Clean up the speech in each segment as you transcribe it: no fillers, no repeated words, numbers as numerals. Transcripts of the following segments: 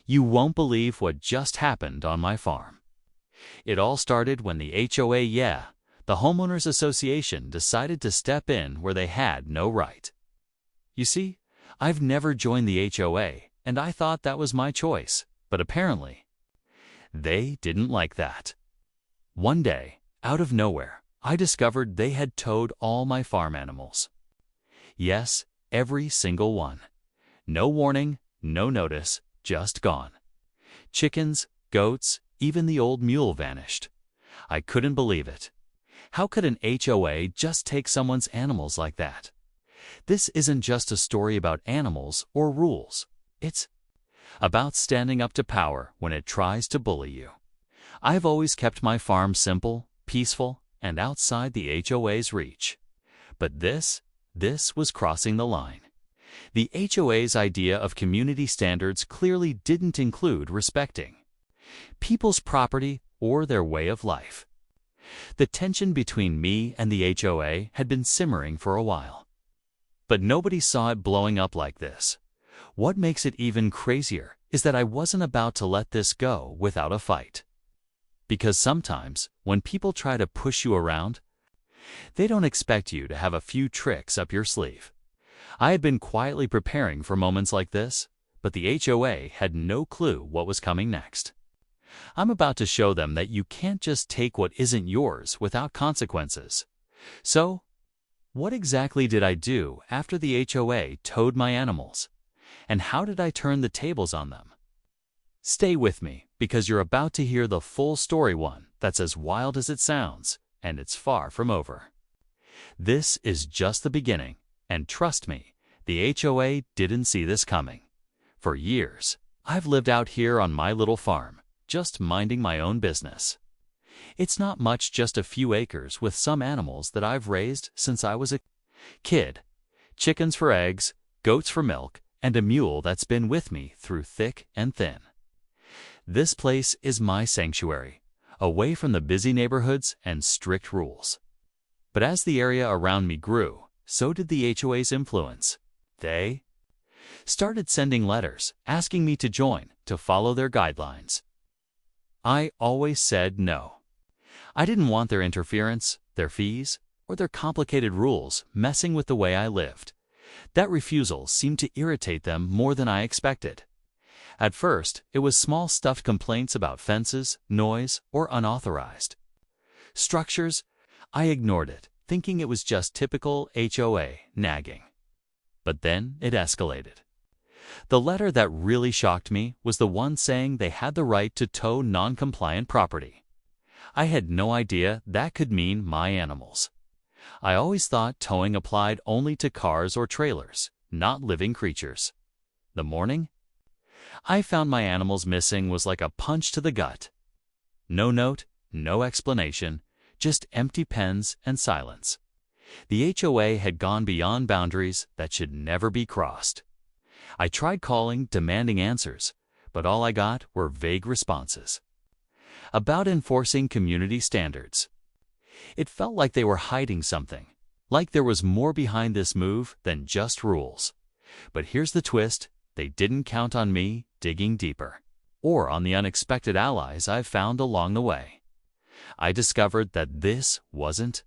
You won't believe what just happened on my farm. It all started when the HOA, the Homeowners Association, decided to step in where they had no right. You see, I've never joined the HOA, and I thought that was my choice, but apparently, they didn't like that. One day, out of nowhere, I discovered they had towed all my farm animals. Yes, every single one. No warning, no notice, just gone. Chickens, goats, even the old mule vanished. I couldn't believe it. How could an HOA just take someone's animals like that? This isn't just a story about animals or rules. It's about standing up to power when it tries to bully you. I've always kept my farm simple, peaceful, and outside the HOA's reach. But this was crossing the line. The HOA's idea of community standards clearly didn't include respecting people's property or their way of life. The tension between me and the HOA had been simmering for a while. But nobody saw it blowing up like this. What makes it even crazier is that I wasn't about to let this go without a fight. Because sometimes, when people try to push you around, they don't expect you to have a few tricks up your sleeve. I had been quietly preparing for moments like this, but the HOA had no clue what was coming next. I'm about to show them that you can't just take what isn't yours without consequences. So, what exactly did I do after the HOA towed my animals? And how did I turn the tables on them? Stay with me, because you're about to hear the full story, one that's as wild as it sounds, and it's far from over. This is just the beginning, and trust me, the HOA didn't see this coming. For years, I've lived out here on my little farm, just minding my own business. It's not much, just a few acres with some animals that I've raised since I was a kid. Chickens for eggs, goats for milk, and a mule that's been with me through thick and thin. This place is my sanctuary, away from the busy neighborhoods and strict rules. But as the area around me grew, so did the HOA's influence. They started sending letters asking me to join, to follow their guidelines. I always said no. I didn't want their interference, their fees, or their complicated rules messing with the way I lived. That refusal seemed to irritate them more than I expected. At first, it was small stuffed complaints about fences, noise, or unauthorized structures. I ignored it, thinking it was just typical HOA nagging. But then it escalated. The letter that really shocked me was the one saying they had the right to tow non-compliant property. I had no idea that could mean my animals. I always thought towing applied only to cars or trailers, not living creatures. The morning I found my animals missing was like a punch to the gut. No note, no explanation, just empty pens and silence. The HOA had gone beyond boundaries that should never be crossed. I tried calling, demanding answers, but all I got were vague responses about enforcing community standards. It felt like they were hiding something, like there was more behind this move than just rules. But here's the twist: they didn't count on me digging deeper, or on the unexpected allies I've found along the way. I discovered that this wasn't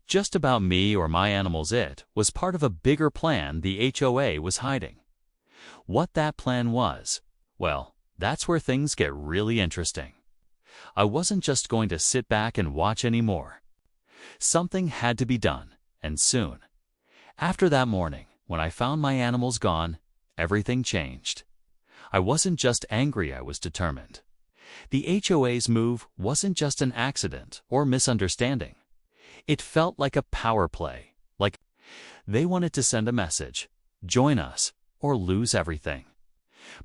just about me or my animals. It was part of a bigger plan the HOA was hiding. What that plan was, well, that's where things get really interesting. I wasn't just going to sit back and watch anymore. Something had to be done, and soon. After that morning, when I found my animals gone, everything changed. I wasn't just angry, I was determined. The HOA's move wasn't just an accident or misunderstanding. It felt like a power play, like they wanted to send a message: join us or lose everything.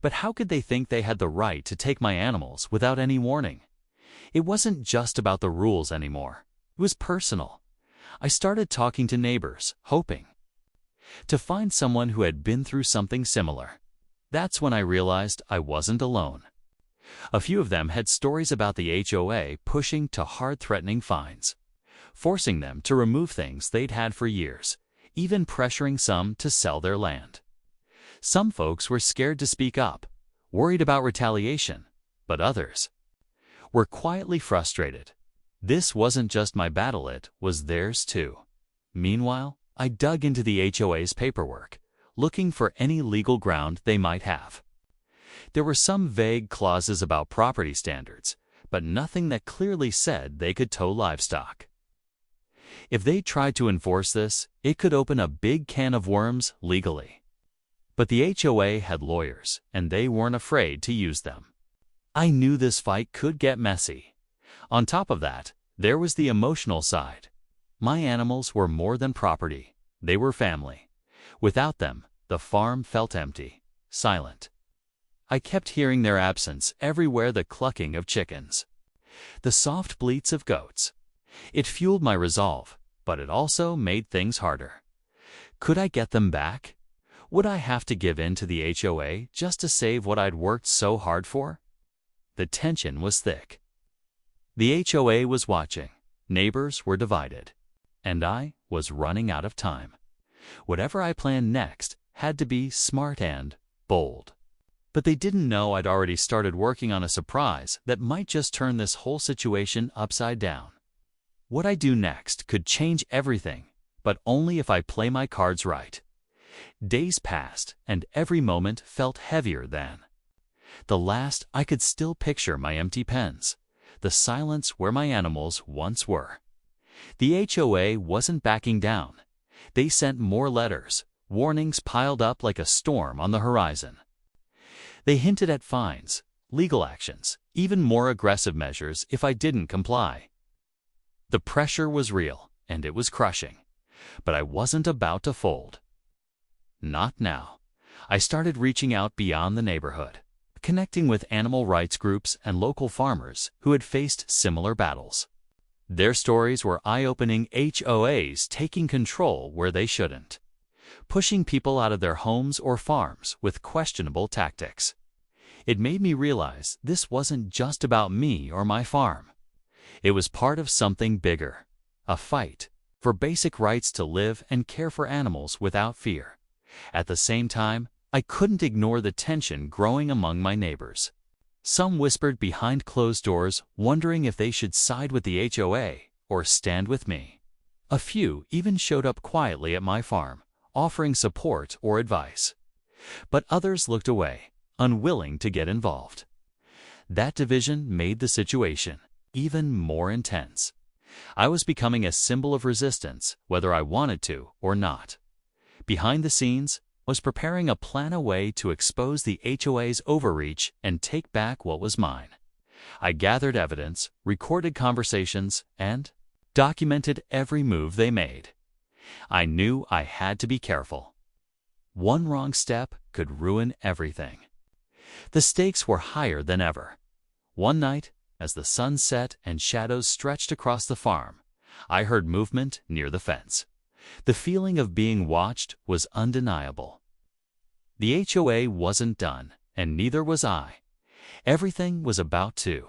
But how could they think they had the right to take my animals without any warning? It wasn't just about the rules anymore. It was personal. I started talking to neighbors, hoping to find someone who had been through something similar. That's when I realized I wasn't alone. A few of them had stories about the HOA pushing to hard, threatening fines, forcing them to remove things they'd had for years, even pressuring some to sell their land. Some folks were scared to speak up, worried about retaliation, but others were quietly frustrated. This wasn't just my battle, it was theirs too. Meanwhile, I dug into the HOA's paperwork, looking for any legal ground they might have. There were some vague clauses about property standards, but nothing that clearly said they could tow livestock. If they tried to enforce this, it could open a big can of worms legally. But the HOA had lawyers, and they weren't afraid to use them. I knew this fight could get messy. On top of that, there was the emotional side. My animals were more than property. They were family. Without them, the farm felt empty, silent. I kept hearing their absence everywhere, the clucking of chickens, the soft bleats of goats. It fueled my resolve, but it also made things harder. Could I get them back? Would I have to give in to the HOA just to save what I'd worked so hard for? The tension was thick. The HOA was watching, neighbors were divided, and I was running out of time. Whatever I planned next had to be smart and bold. But they didn't know I'd already started working on a surprise that might just turn this whole situation upside down. What I do next could change everything, but only if I play my cards right. Days passed, and every moment felt heavier than the last. I could still picture my empty pens, the silence where my animals once were. The HOA wasn't backing down. They sent more letters, warnings piled up like a storm on the horizon. They hinted at fines, legal actions, even more aggressive measures if I didn't comply. The pressure was real, and it was crushing. But I wasn't about to fold. Not now. I started reaching out beyond the neighborhood, connecting with animal rights groups and local farmers who had faced similar battles. Their stories were eye-opening. HOAs taking control where they shouldn't, pushing people out of their homes or farms with questionable tactics. It made me realize this wasn't just about me or my farm. It was part of something bigger, a fight for basic rights to live and care for animals without fear. At the same time, I couldn't ignore the tension growing among my neighbors. Some whispered behind closed doors, wondering if they should side with the HOA or stand with me. A few even showed up quietly at my farm, offering support or advice. But others looked away, unwilling to get involved. That division made the situation even more intense. I was becoming a symbol of resistance, whether I wanted to or not. Behind the scenes, I was preparing a plan, a way to expose the HOA's overreach and take back what was mine. I gathered evidence, recorded conversations, and documented every move they made. I knew I had to be careful. One wrong step could ruin everything. The stakes were higher than ever. One night, as the sun set and shadows stretched across the farm, I heard movement near the fence. The feeling of being watched was undeniable. The HOA wasn't done, and neither was I. Everything was about to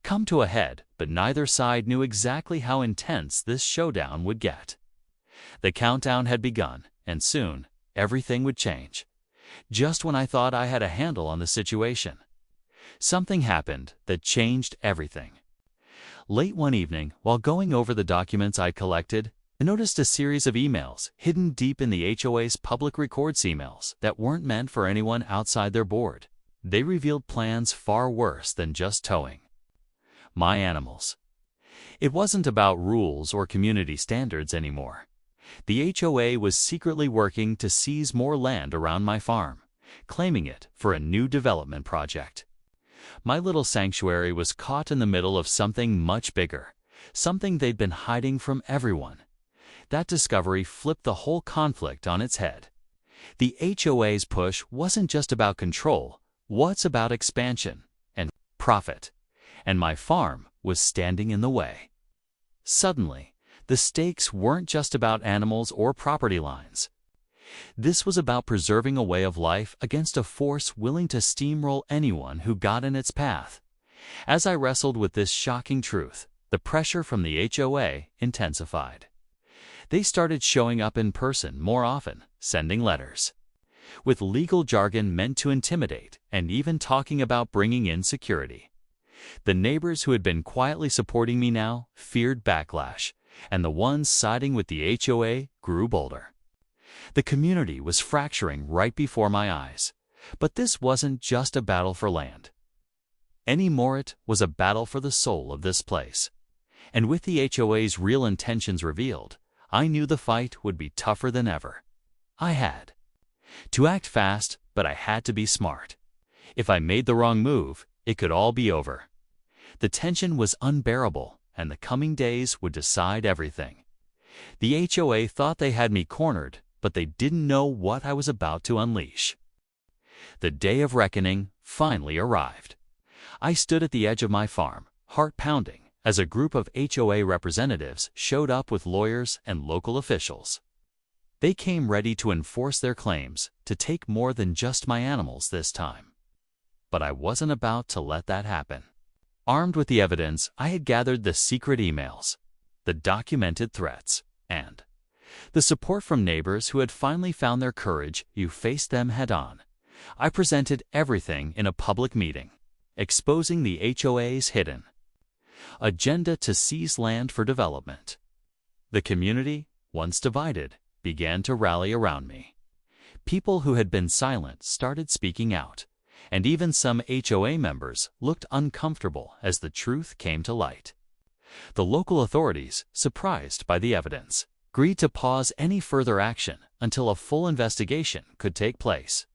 come to a head, but neither side knew exactly how intense this showdown would get. The countdown had begun, and soon everything would change. Just when I thought I had a handle on the situation, something happened that changed everything. Late one evening, while going over the documents I collected, I noticed a series of emails hidden deep in the HOA's public records, emails that weren't meant for anyone outside their board. They revealed plans far worse than just towing my animals. It wasn't about rules or community standards anymore. The HOA was secretly working to seize more land around my farm, claiming it for a new development project. My little sanctuary was caught in the middle of something much bigger, something they'd been hiding from everyone. That discovery flipped the whole conflict on its head. The HOA's push wasn't just about control, it's about expansion and profit, and my farm was standing in the way. Suddenly, the stakes weren't just about animals or property lines. This was about preserving a way of life against a force willing to steamroll anyone who got in its path. As I wrestled with this shocking truth, the pressure from the HOA intensified. They started showing up in person more often, sending letters, with legal jargon meant to intimidate and even talking about bringing in security. The neighbors who had been quietly supporting me now feared backlash, and the ones siding with the HOA grew bolder. The community was fracturing right before my eyes, but this wasn't just a battle for land. Anymore, it was a battle for the soul of this place. And with the HOA's real intentions revealed, I knew the fight would be tougher than ever. I had to act fast, but I had to be smart. If I made the wrong move, it could all be over. The tension was unbearable, and the coming days would decide everything. The HOA thought they had me cornered, but they didn't know what I was about to unleash. The day of reckoning finally arrived. I stood at the edge of my farm, heart pounding, as a group of HOA representatives showed up with lawyers and local officials. They came ready to enforce their claims, to take more than just my animals this time. But I wasn't about to let that happen. Armed with the evidence, I had gathered the secret emails, the documented threats, and the support from neighbors who had finally found their courage to face them head-on. I presented everything in a public meeting, exposing the HOA's hidden agenda to seize land for development. The community, once divided, began to rally around me. People who had been silent started speaking out, and even some HOA members looked uncomfortable as the truth came to light. The local authorities, surprised by the evidence, agreed to pause any further action until a full investigation could take place.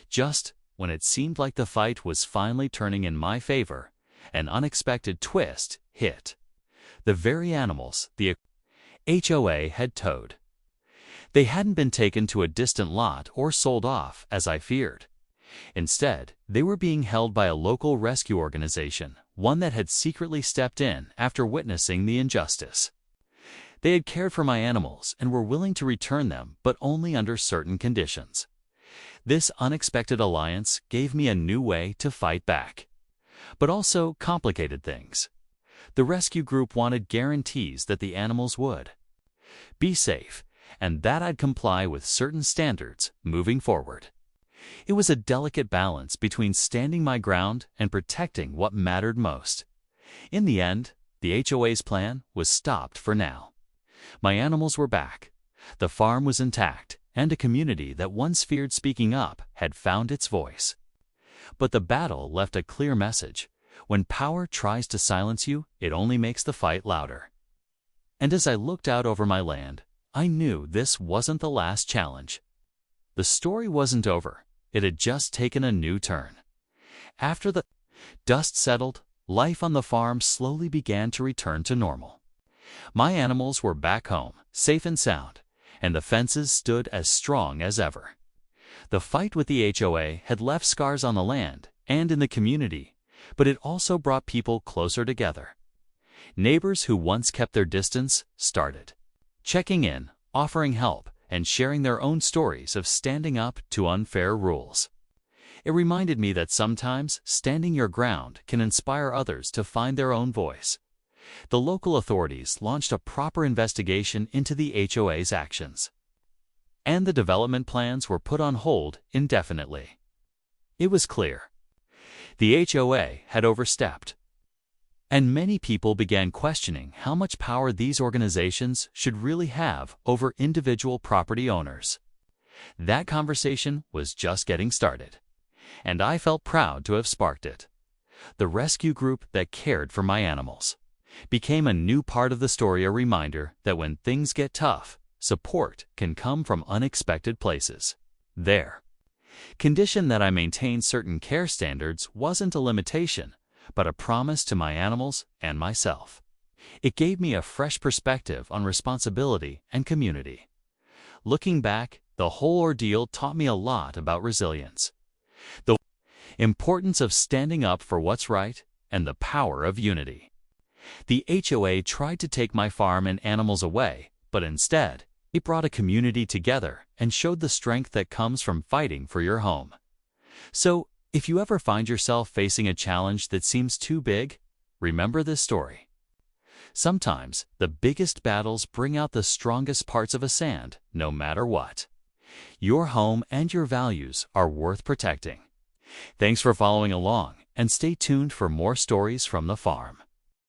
Just when it seemed like the fight was finally turning in my favor, an unexpected twist hit. The very animals the HOA had towed. They hadn't been taken to a distant lot or sold off, as I feared. Instead, they were being held by a local rescue organization, one that had secretly stepped in after witnessing the injustice. They had cared for my animals and were willing to return them, but only under certain conditions. This unexpected alliance gave me a new way to fight back, but also complicated things. The rescue group wanted guarantees that the animals would be safe, and that I'd comply with certain standards moving forward. It was a delicate balance between standing my ground and protecting what mattered most. In the end, the HOA's plan was stopped for now. My animals were back, the farm was intact, and a community that once feared speaking up had found its voice. But the battle left a clear message. When power tries to silence you, it only makes the fight louder. And as I looked out over my land, I knew this wasn't the last challenge. The story wasn't over. It had just taken a new turn. After the dust settled, life on the farm slowly began to return to normal. My animals were back home, safe and sound, and the fences stood as strong as ever. The fight with the HOA had left scars on the land and in the community, but it also brought people closer together. Neighbors who once kept their distance started checking in, offering help, and sharing their own stories of standing up to unfair rules. It reminded me that sometimes standing your ground can inspire others to find their own voice. The local authorities launched a proper investigation into the HOA's actions, and the development plans were put on hold indefinitely. It was clear the HOA had overstepped, and many people began questioning how much power these organizations should really have over individual property owners. That conversation was just getting started, and I felt proud to have sparked it. The rescue group that cared for my animals became a new part of the story, a reminder that when things get tough, support can come from unexpected places. Their condition that I maintain certain care standards wasn't a limitation, but a promise to my animals and myself. It gave me a fresh perspective on responsibility and community. Looking back, the whole ordeal taught me a lot about resilience, the importance of standing up for what's right, and the power of unity. The HOA tried to take my farm and animals away, but instead, it brought a community together and showed the strength that comes from fighting for your home. So, if you ever find yourself facing a challenge that seems too big, remember this story. Sometimes, the biggest battles bring out the strongest parts of a sand, no matter what. Your home and your values are worth protecting. Thanks for following along, and stay tuned for more stories from the farm.